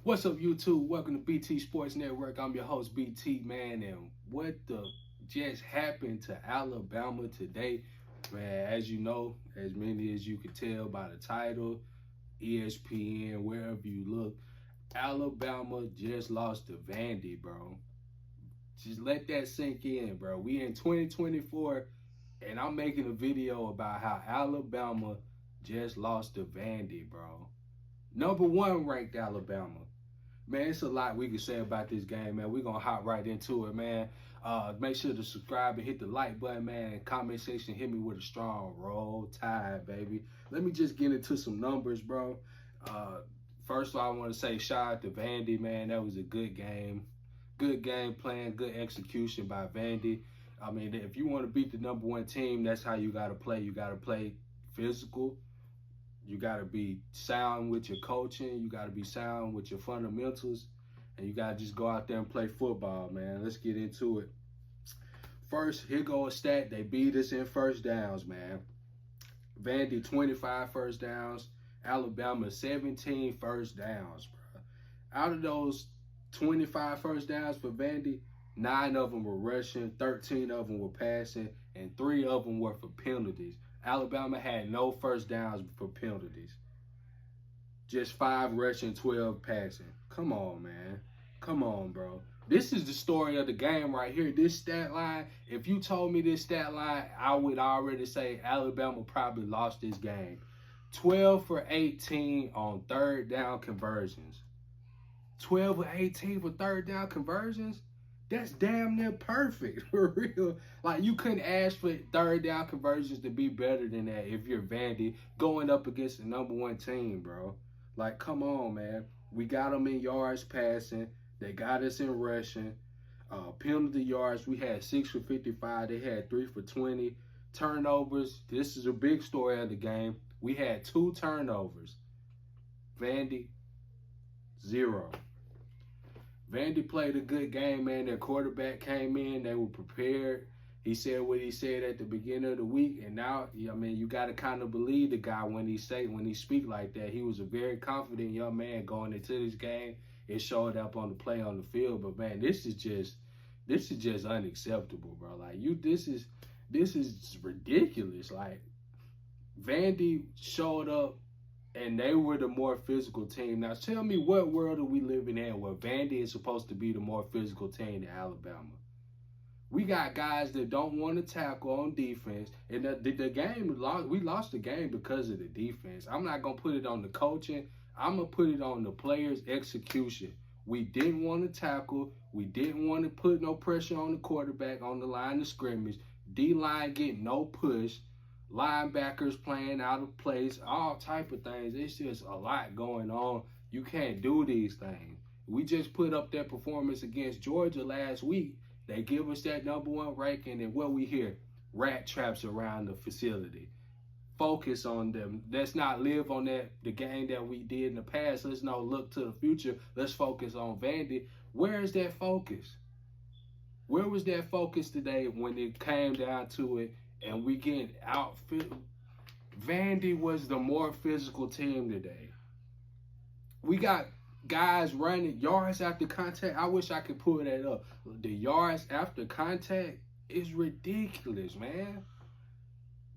What's up, YouTube? Welcome to BT Sports Network. I'm your host, BT, man. And what the just happened to Alabama today? Man, as you know, as many as you can tell by the title, ESPN, wherever you look, Alabama just lost to Vandy, bro. Just let that sink in, bro. We in 2024, and I'm making a video about how Alabama just lost to Vandy, bro. Number one ranked Alabama. Man, it's a lot we can say about this game, man. We're going to hop right into it, man. Make sure to subscribe and hit the like button, man. And comment section, hit me with a strong roll tide, baby. Let me just get into some numbers, bro. First of all, I want to say shout out to Vandy, man. That was a good game. Good game plan, good execution by Vandy. I mean, if you want to beat the number one team, that's how you got to play. You got to play physical. You got to be sound with your coaching. You got to be sound with your fundamentals. And you got to just go out there and play football, man. Let's get into it. First, here go a stat. They beat us in first downs, man. Vandy, 25 first downs. Alabama, 17 first downs, bro. Out of those 25 first downs for Vandy, 9 of them were rushing, 13 of them were passing, and 3 of them were for penalties. Alabama had no first downs for penalties. Just 5 rushing, 12 passing. Come on, man. Come on, bro. This is the story of the game right here. This stat line, if you told me this stat line, I would already say Alabama probably lost this game. 12 for 18 on third down conversions. 12 for 18 for third down conversions? That's damn near perfect, for real. Like, you couldn't ask for third down conversions to be better than that if you're Vandy going up against the number one team, bro. Like, come on, man. We got them in yards passing. They got us in rushing. Penalty yards, we had 6 for 55. They had 3 for 20. Turnovers, this is a big story of the game. We had 2 turnovers. Vandy, 0. Vandy played a good game, man. Their quarterback came in. They were prepared. He said what he said at the beginning of the week. And now, I mean, you got to kind of believe the guy when he speak like that. He was a very confident young man going into this game. It showed up on the play on the field. But, man, this is just unacceptable, bro. Like, this is ridiculous. Like, Vandy showed up, and they were the more physical team. Now, tell me, what world are we living in where Vandy is supposed to be the more physical team than Alabama? We got guys that don't want to tackle on defense. And the game, we lost the game because of the defense. I'm not going to put it on the coaching. I'm going to put it on the players' execution. We didn't want to tackle. We didn't want to put no pressure on the quarterback on the line of scrimmage. D-line getting no push. Linebackers playing out of place, all type of things. It's just a lot going on. You can't do these things. We just put up that performance against Georgia last week. They give us that number one ranking, and what we hear, rat traps around the facility. Focus on them. Let's not live on the game that we did in the past. Let's not look to the future. Let's focus on Vandy. Where is that focus? Where was that focus today when it came down to it? And we get outfit. Vandy was the more physical team today. We got guys running yards after contact. I wish I could pull that up. The yards after contact is ridiculous, man.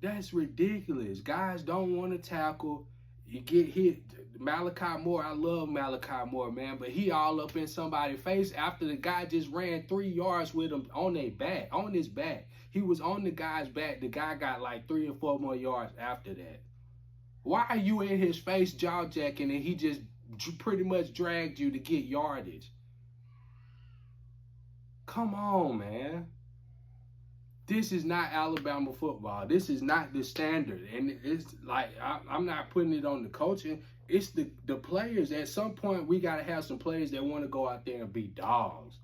That's ridiculous. Guys don't want to tackle. You get hit. Malachi Moore, I love Malachi Moore, man, but he all up in somebody's face after the guy just ran 3 yards with him on his back. He was on the guy's back. The guy got like 3 or 4 more yards after that. Why are you in his face jaw jacking and he just pretty much dragged you to get yardage? Come on, man. This is not Alabama football. This is not the standard. And it's like, I'm not putting it on the coaching. It's the players. At some point, we got to have some players that want to go out there and be dogs.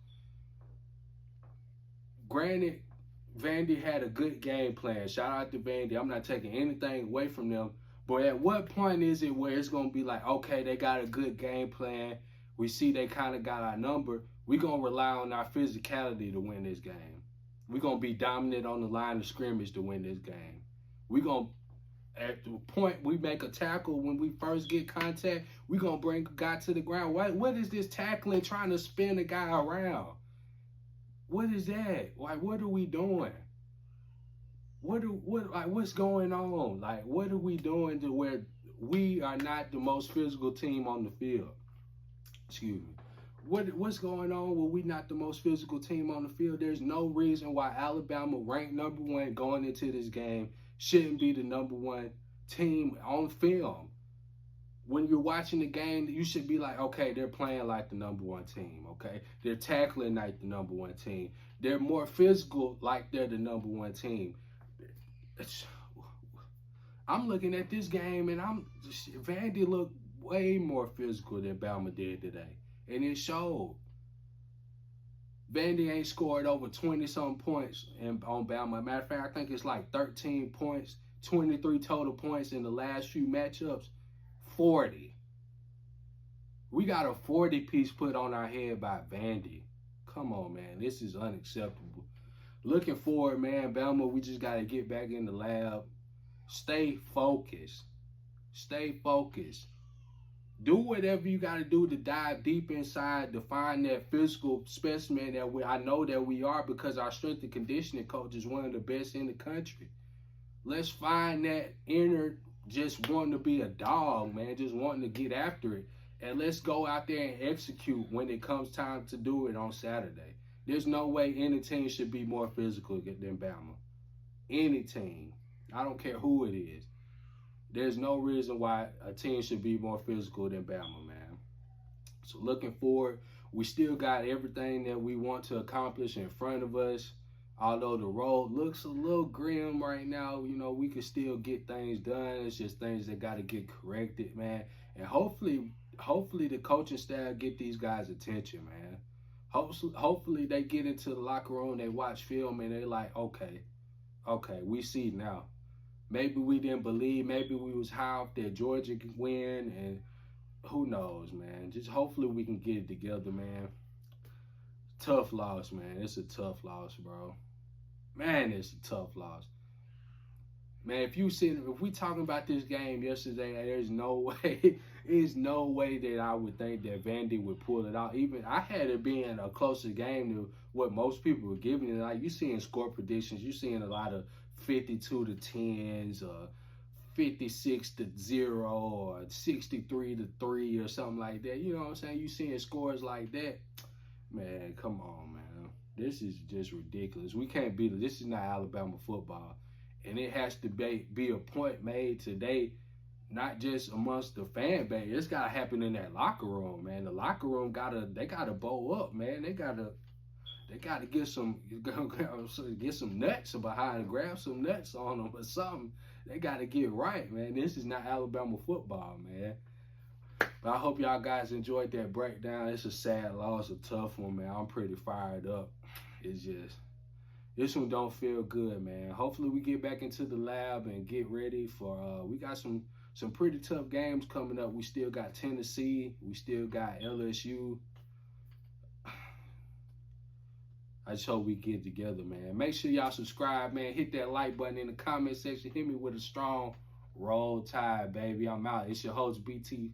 Granted, Vandy had a good game plan. Shout out to Vandy. I'm not taking anything away from them. But at what point is it where it's going to be like, okay, they got a good game plan. We see they kind of got our number. We're going to rely on our physicality to win this game. We're going to be dominant on the line of scrimmage to win this game. We're going to at the point we make a tackle, when we first get contact, we gonna bring a guy to the ground. What is this tackling trying to spin a guy around? What is that? Like, what are we doing? What's going on? Like, what are we doing to where we are not the most physical team on the field? Excuse me. What's going on when we not the most physical team on the field? There's no reason why Alabama, ranked number 1 going into this game, shouldn't be the number 1 team on film. When you're watching the game, you should be like, okay, they're playing like the number 1 team, okay? They're tackling like the number 1 team. They're more physical like they're the number 1 team. I'm looking at this game, and Vandy looked way more physical than Bama did today. And it showed. Vandy ain't scored over 20-something points on Bama. Matter of fact, I think it's like 13 points, 23 total points in the last few matchups. 40. We got a 40-piece put on our head by Vandy. Come on, man. This is unacceptable. Looking forward, man. Bama, we just got to get back in the lab. Stay focused. Stay focused. Do whatever you got to do to dive deep inside to find that physical specimen that I know that we are, because our strength and conditioning coach is one of the best in the country. Let's find that inner just wanting to be a dog, man, just wanting to get after it. And let's go out there and execute when it comes time to do it on Saturday. There's no way any team should be more physical than Bama. Any team. I don't care who it is. There's no reason why a team should be more physical than Bama, man. So looking forward, we still got everything that we want to accomplish in front of us. Although the road looks a little grim right now, you know, we can still get things done. It's just things that got to get corrected, man. And hopefully the coaching staff get these guys' attention, man. Hopefully they get into the locker room, they watch film, and they're like, okay, we see now. Maybe we didn't believe. Maybe we was hyped that Georgia could win, and who knows, man. Just hopefully we can get it together, man. Tough loss, man. It's a tough loss, bro. Man, it's a tough loss. Man, if we talking about this game yesterday, there's no way that I would think that Vandy would pull it out. Even I had it being a closer game to what most people were giving it. Like, you seeing score predictions, you seeing a lot of 52-10s, 56-0, or 63-3, or something like that. You know what I'm saying? You seeing scores like that, man. Come on, man. This is just ridiculous. We can't beat it. This is not Alabama football. And it has to be a point made today, not just amongst the fan base. It's got to happen in that locker room, man. The locker room gotta bow up, man. They gotta get some nuts behind, grab some nuts on them or something. They gotta get right, man. This is not Alabama football, man. But I hope y'all guys enjoyed that breakdown. It's a sad loss, a tough one, man. I'm pretty fired up. It's just, this one don't feel good, man. Hopefully we get back into the lab and get ready for, we got some pretty tough games coming up. We still got Tennessee. We still got LSU. I just hope we get together, man. Make sure y'all subscribe, man. Hit that like button in the comment section. Hit me with a strong roll tide, baby. I'm out. It's your host, BT.